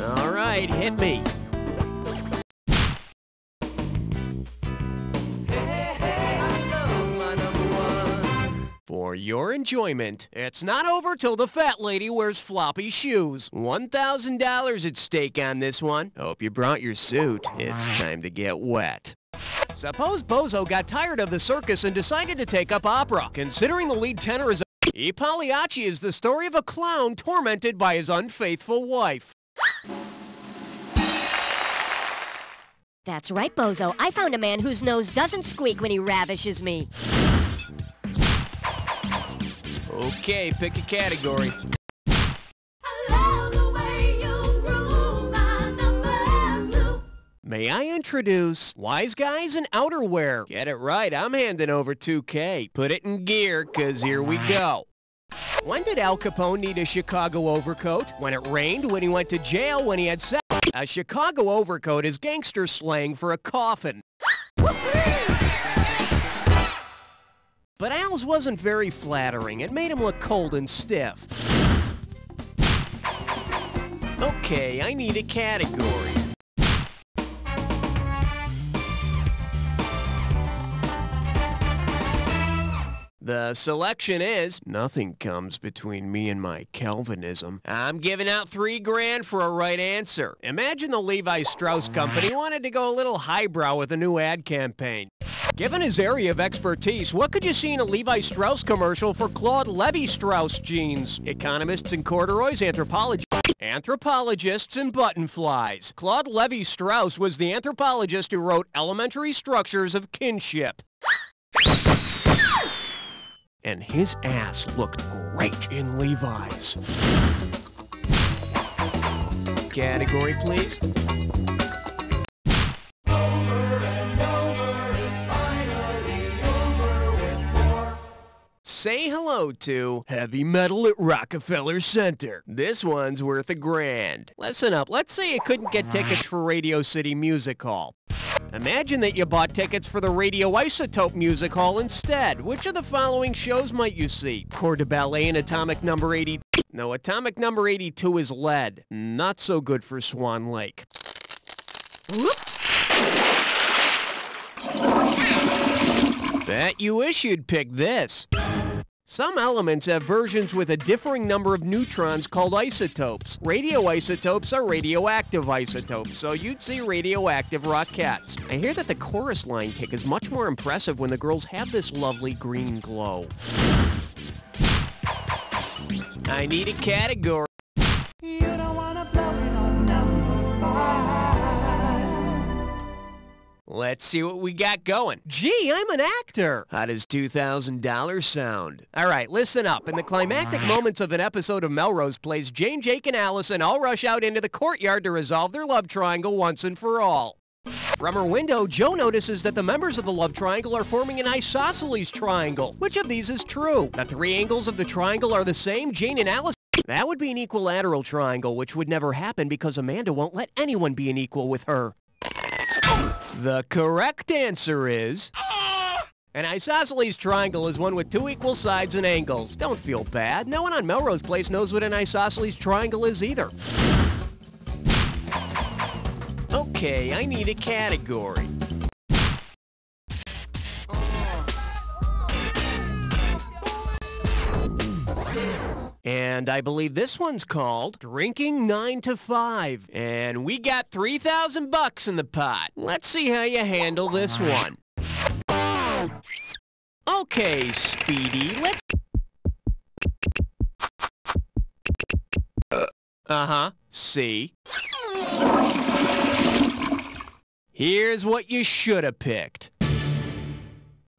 All right, hit me. For your enjoyment, it's not over till the fat lady wears floppy shoes. $1,000 at stake on this one. Hope you brought your suit. It's time to get wet. Suppose Bozo got tired of the circus and decided to take up opera. Considering the lead tenor is Ydkj Iii is the story of a clown tormented by his unfaithful wife. That's right, Bozo. I found a man whose nose doesn't squeak when he ravishes me. Okay, pick a category. May I introduce Wise Guys in Outerwear? Get it right, I'm handing over $2K. Put it in gear, cause here we go. When did Al Capone need a Chicago overcoat? When it rained, when he went to jail, when he had sex. A Chicago overcoat is gangster slang for a coffin. But Al's wasn't very flattering. It made him look cold and stiff. Okay, I need a category. The selection is, nothing comes between me and my Calvinism. I'm giving out $3 for a right answer. Imagine the Levi Strauss Company wanted to go a little highbrow with a new ad campaign. Given his area of expertise, what could you see in a Levi Strauss commercial for Claude Levi-Strauss jeans? Economists in corduroys, anthropologists and button flies. Claude Levi-Strauss was the anthropologist who wrote Elementary Structures of Kinship. And his ass looked great in Levi's. Category, please. Say hello to Heavy Metal at Rockefeller Center. This one's worth $1,000. Listen up, let's say you couldn't get tickets for Radio City Music Hall. Imagine that you bought tickets for the Radioisotope Music Hall instead. Which of the following shows might you see? Corps de Ballet and Atomic Number 80. No, Atomic Number 82 is lead. Not so good for Swan Lake. Whoops. Bet you wish you'd pick this. Some elements have versions with a differing number of neutrons called isotopes. Radioisotopes are radioactive isotopes, so you'd see radioactive Rockettes. I hear that the chorus line kick is much more impressive when the girls have this lovely green glow. I need a category. You don't wanna blow it on number 5. Let's see what we got going. Gee, I'm an actor. How does $2,000 sound? All right, listen up. In the climactic moments of an episode of Melrose Place, Jane, Jake, and Allison all rush out into the courtyard to resolve their love triangle once and for all. From her window, Jo notices that the members of the love triangle are forming an isosceles triangle. Which of these is true? The three angles of the triangle are the same, Jane and Allison? That would be an equilateral triangle, which would never happen because Amanda won't let anyone be an equal with her. The correct answer is... An isosceles triangle is one with two equal sides and angles. Don't feel bad. No one on Melrose Place knows what an isosceles triangle is either. Okay, I need a category. And I believe this one's called Drinking 9 to 5. And we got $3,000 in the pot. Let's see how you handle this one. Okay, Speedy, let's... See? Here's what you should have picked.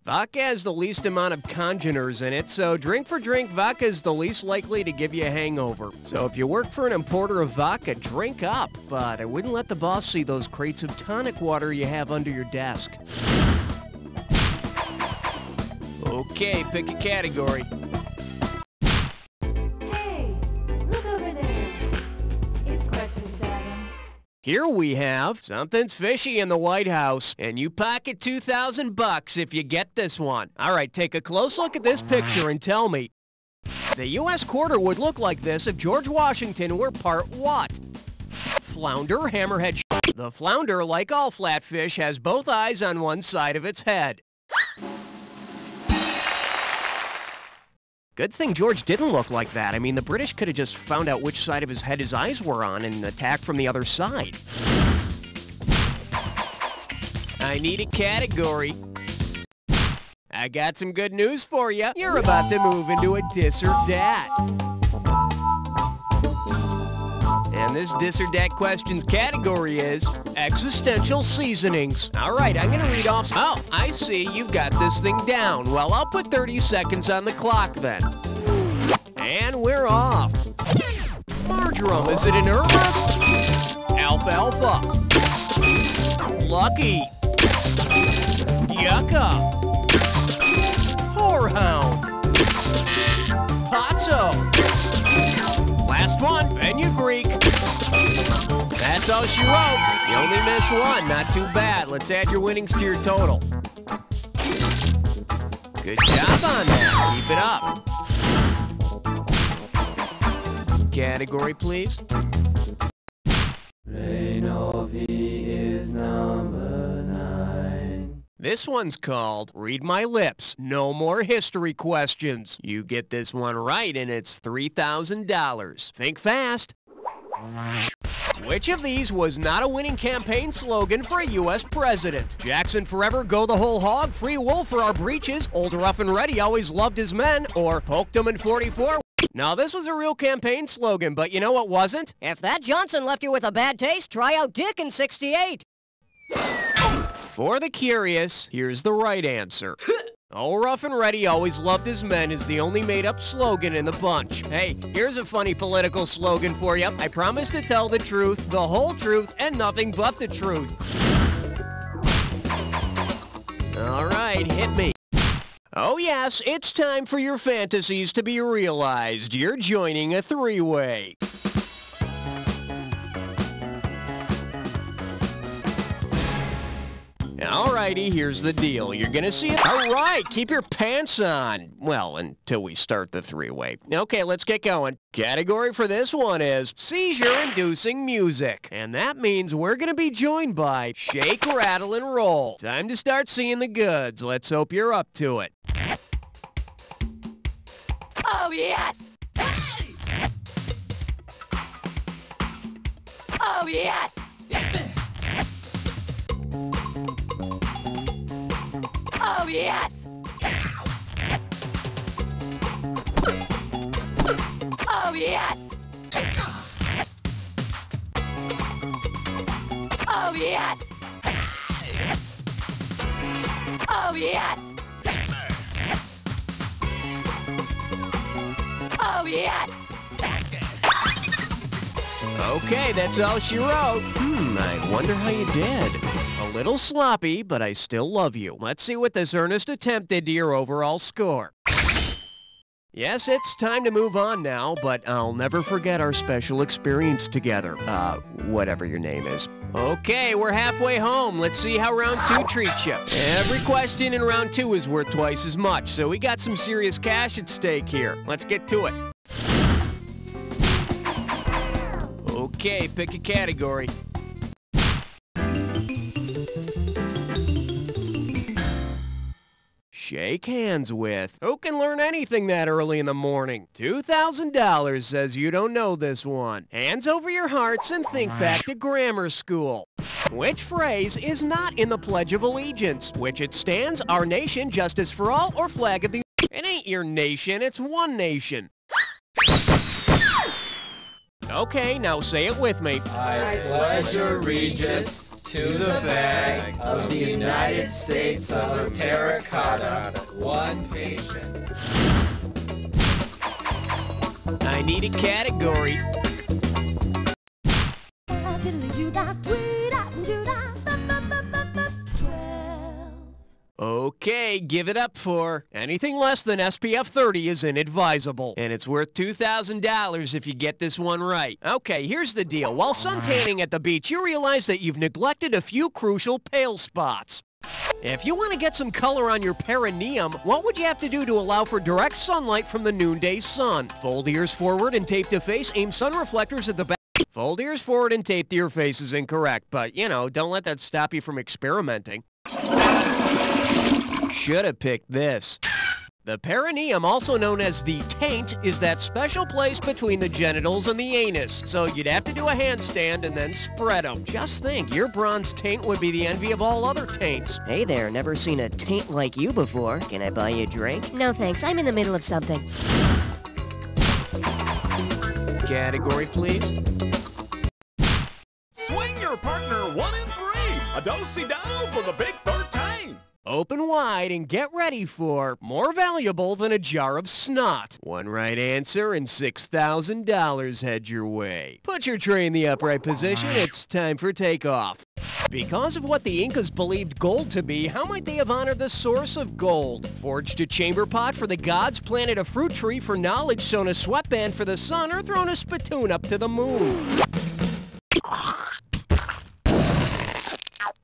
Vodka has the least amount of congeners in it, so drink for drink, vodka is the least likely to give you a hangover. So if you work for an importer of vodka, drink up. But I wouldn't let the boss see those crates of tonic water you have under your desk. Okay, pick a category. Hey, look over there. It's question 7. Here we have something's fishy in the White House, and you pocket $2,000 if you get this one. All right, take a close look at this picture and tell me. The U.S. quarter would look like this if George Washington were part what? Flounder, hammerhead. The flounder, like all flatfish, has both eyes on one side of its head. Good thing George didn't look like that. I mean, the British could have just found out which side of his head his eyes were on and attacked from the other side. I need a category. I got some good news for you. You're about to move into a dis or dat. And this dis or dat questions category is existential seasonings. All right, I'm going to read off. Oh, I see you've got this thing down. Well, I'll put 30 seconds on the clock then. And we're off. Marjoram, is it an herb? Alfalfa. Lucky. Yucca. Whorehound. Pozzo. Last one, fenugreek. That's all she wrote. You only missed one, not too bad. Let's add your winnings to your total. Good job on that. Keep it up. Category, please. Reinovi is number 9. This one's called Read My Lips. No more history questions. You get this one right and it's $3,000. Think fast. Which of these was not a winning campaign slogan for a U.S. president? Jackson forever, go the whole hog, free wool for our breeches, old rough and ready always loved his men, or poked him in 44? Now, this was a real campaign slogan, but you know what wasn't? If that Johnson left you with a bad taste, try out Dick in 68. For the curious, here's the right answer. Old rough and ready always loved his men is the only made-up slogan in the bunch. Hey, here's a funny political slogan for you. I promise to tell the truth, the whole truth, and nothing but the truth. All right, hit me. Oh yes, it's time for your fantasies to be realized. You're joining a three-way. Alrighty, here's the deal. You're gonna see it. Alright, keep your pants on. Well, until we start the three-way. Okay, let's get going. Category for this one is seizure-inducing music. And that means we're gonna be joined by Shake, Rattle, and Roll. Time to start seeing the goods. Let's hope you're up to it. Oh, yes! Oh, yes! Oh, yes! Oh, yes! Oh, yes! Oh, yes! Oh, yes! Okay, that's all she wrote. I wonder how you did. A little sloppy, but I still love you. Let's see what this earnest attempt did to your overall score. Yes, it's time to move on now, but I'll never forget our special experience together. Whatever your name is. Okay, we're halfway home. Let's see how round 2 treats you. Every question in round 2 is worth twice as much, so we got some serious cash at stake here. Let's get to it. Okay, pick a category. Shake hands with. Who can learn anything that early in the morning? $2,000 says you don't know this one. Hands over your hearts and think back to grammar school. Which phrase is not in the Pledge of Allegiance? Which it stands, our nation, justice for all, or flag of the... It ain't your nation, it's one nation. Okay, now say it with me. I pledge allegiance to the flag of the United States of Terracotta, one nation. I need a category. Okay, give it up for anything less than SPF 30 is inadvisable. And it's worth $2,000 if you get this one right. Okay, here's the deal. While suntanning at the beach, you realize that you've neglected a few crucial pale spots. If you want to get some color on your perineum, what would you have to do to allow for direct sunlight from the noonday sun? Fold ears forward and tape to face. Aim sun reflectors at the back. Fold ears forward and tape to your face is incorrect, but, you know, don't let that stop you from experimenting. Should have picked this. The perineum, also known as the taint, is that special place between the genitals and the anus. So you'd have to do a handstand and then spread them. Just think, your bronze taint would be the envy of all other taints. Hey there, never seen a taint like you before. Can I buy you a drink? No thanks, I'm in the middle of something. Category, please. Swing your partner 1 and 3. A do-si-do for the big 13. Open wide and get ready for more valuable than a jar of snot. One right answer and $6,000 head your way. Put your tray in the upright position. It's time for takeoff. Because of what the Incas believed gold to be, how might they have honored the source of gold? Forged a chamber pot for the gods, planted a fruit tree for knowledge, sewn a sweatband for the sun, or thrown a spittoon up to the moon?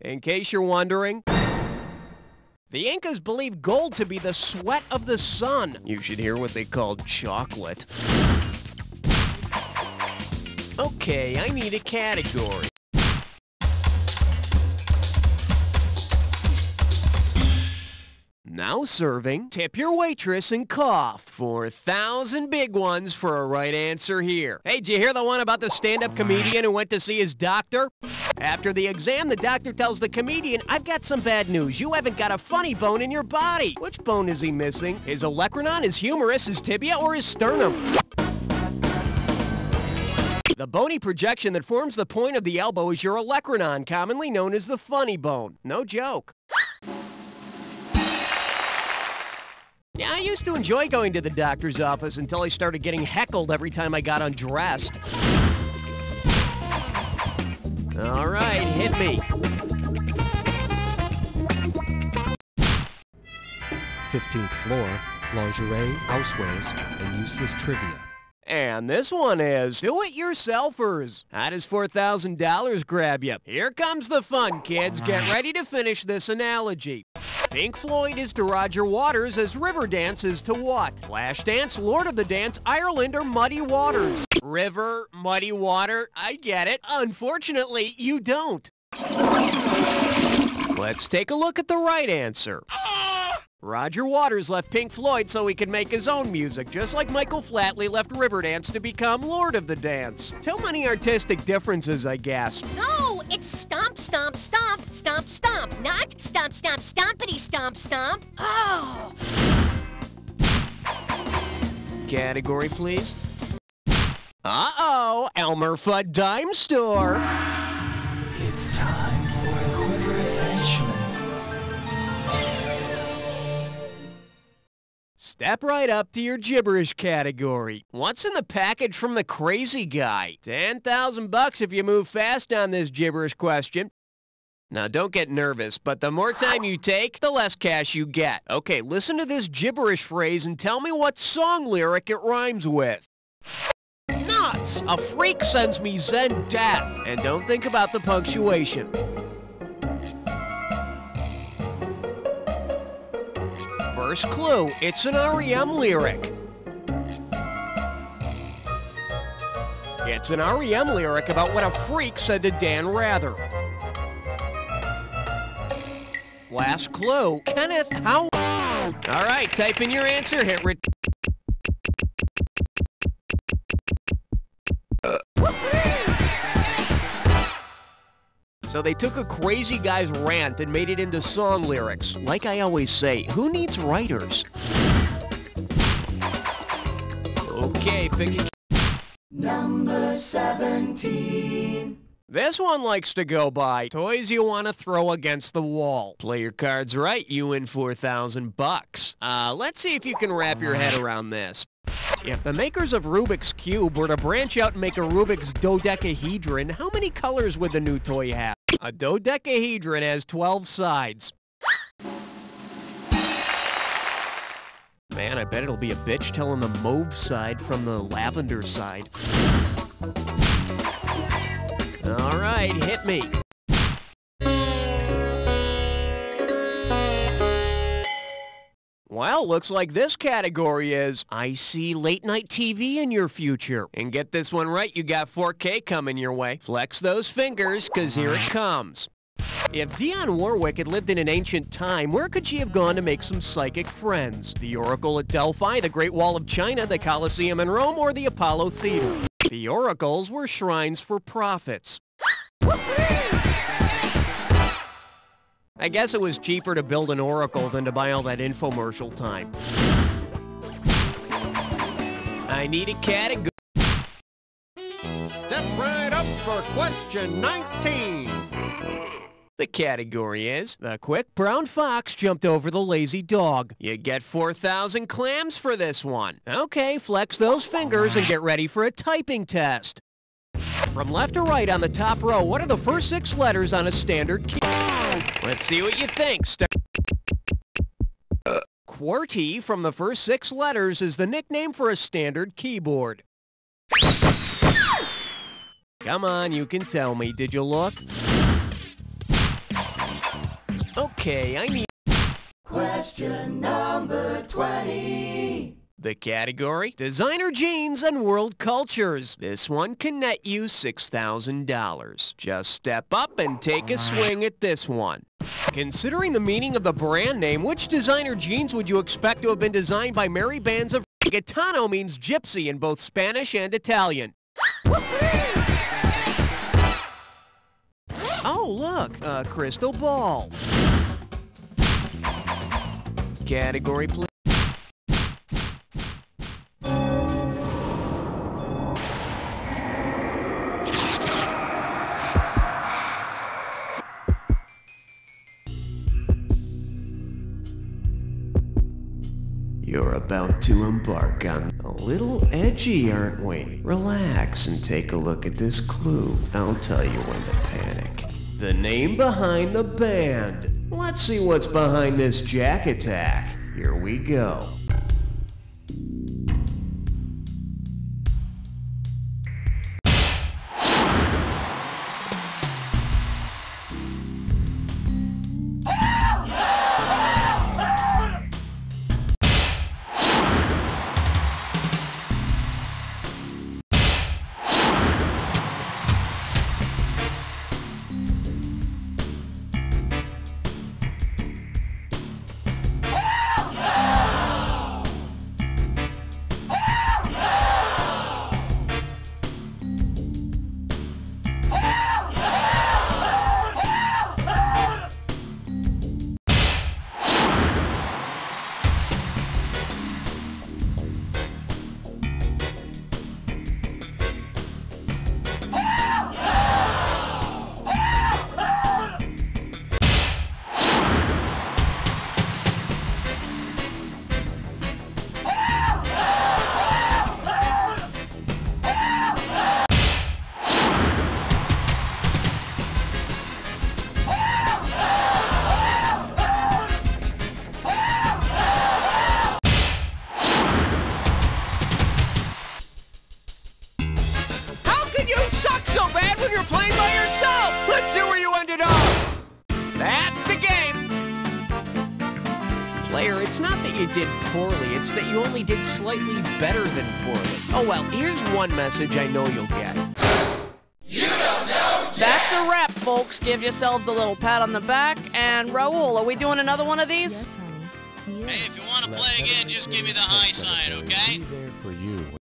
In case you're wondering, the Incas believed gold to be the sweat of the sun. You should hear what they called chocolate. Okay, I need a category. Now serving, tip your waitress and cough. 4,000 big ones for a right answer here. Hey, did you hear the one about the stand-up comedian who went to see his doctor? After the exam, the doctor tells the comedian, "I've got some bad news. You haven't got a funny bone in your body." Which bone is he missing? His olecranon, his humerus, his tibia, or his sternum? The bony projection that forms the point of the elbow is your olecranon, commonly known as the funny bone. No joke. Yeah, I used to enjoy going to the doctor's office until I started getting heckled every time I got undressed. All right, hit me. 15th floor, lingerie, housewares, and useless trivia. And this one is do-it-yourselfers. How does $4,000 grab you? Here comes the fun, kids. Get ready to finish this analogy. Pink Floyd is to Roger Waters as Riverdance is to what? Flashdance, Lord of the Dance, Ireland, or Muddy Waters? River, muddy water, I get it. Unfortunately, you don't. Let's take a look at the right answer. Roger Waters left Pink Floyd so he could make his own music, just like Michael Flatley left Riverdance to become Lord of the Dance. Too many artistic differences, I guess. No, it's stomp, stomp, stomp, stomp, stomp, not stomp, stomp, stompity, stomp, stomp. Oh! Category, please. Uh-oh, Elmer Fudd Dime Store. It's time for a quick henchman. Step right up to your gibberish category. What's in the package from the crazy guy? 10,000 bucks if you move fast on this gibberish question. Now, don't get nervous, but the more time you take, the less cash you get. Okay, listen to this gibberish phrase and tell me what song lyric it rhymes with. Nuts! A freak sends me Zen death. And don't think about the punctuation. First clue, it's an REM lyric. It's an REM lyric about what a freak said to Dan Rather. Last clue, Kenneth Howard. All right, type in your answer, hit So they took a crazy guy's rant and made it into song lyrics. Like I always say, who needs writers? Okay, pick a... Number 17. This one likes to go by toys you want to throw against the wall. Play your cards right, you win 4,000 bucks. Let's see if you can wrap your head around this. If the makers of Rubik's Cube were to branch out and make a Rubik's dodecahedron, how many colors would the new toy have? A dodecahedron has 12 sides. Man, I bet it'll be a bitch telling the mauve side from the lavender side. All right, hit me. Well, looks like this category is I see late night TV in your future. And get this one right, you got 4K coming your way. Flex those fingers, 'cause here it comes. If Dionne Warwick had lived in an ancient time, where could she have gone to make some psychic friends? The Oracle at Delphi, the Great Wall of China, the Colosseum in Rome, or the Apollo Theater? The oracles were shrines for prophets. I guess it was cheaper to build an oracle than to buy all that infomercial time. I need a category. Step right up for question 19. The category is, the quick brown fox jumped over the lazy dog. You get 4,000 clams for this one. Okay, flex those fingers and get ready for a typing test. From left to right on the top row, what are the first 6 letters on a standard key? Let's see what you think. QWERTY from the first 6 letters is the nickname for a standard keyboard. Come on, you can tell me. Did you look? Okay, I need... Question number 20. The category, designer jeans and world cultures. This one can net you $6,000. Just step up and take a swing at this one. Considering the meaning of the brand name, which designer jeans would you expect to have been designed by merry bands of... Gitano means gypsy in both Spanish and Italian. Oh, look, a crystal ball. Category, please. You're about to embark on a little edgy, aren't we? Relax and take a look at this clue. I'll tell you when to panic. The name behind the band. Let's see what's behind this Jack Attack. Here we go. You're playing by yourself! Let's see where you ended up! That's the game! Player, it's not that you did poorly, it's that you only did slightly better than poorly. Oh well, here's one message I know you'll get. You don't know Jack. That's a wrap, folks. Give yourselves a little pat on the back. And Raul, are we doing another one of these? Yes, honey. Hey, if you want to play again, just give me the high sign, okay?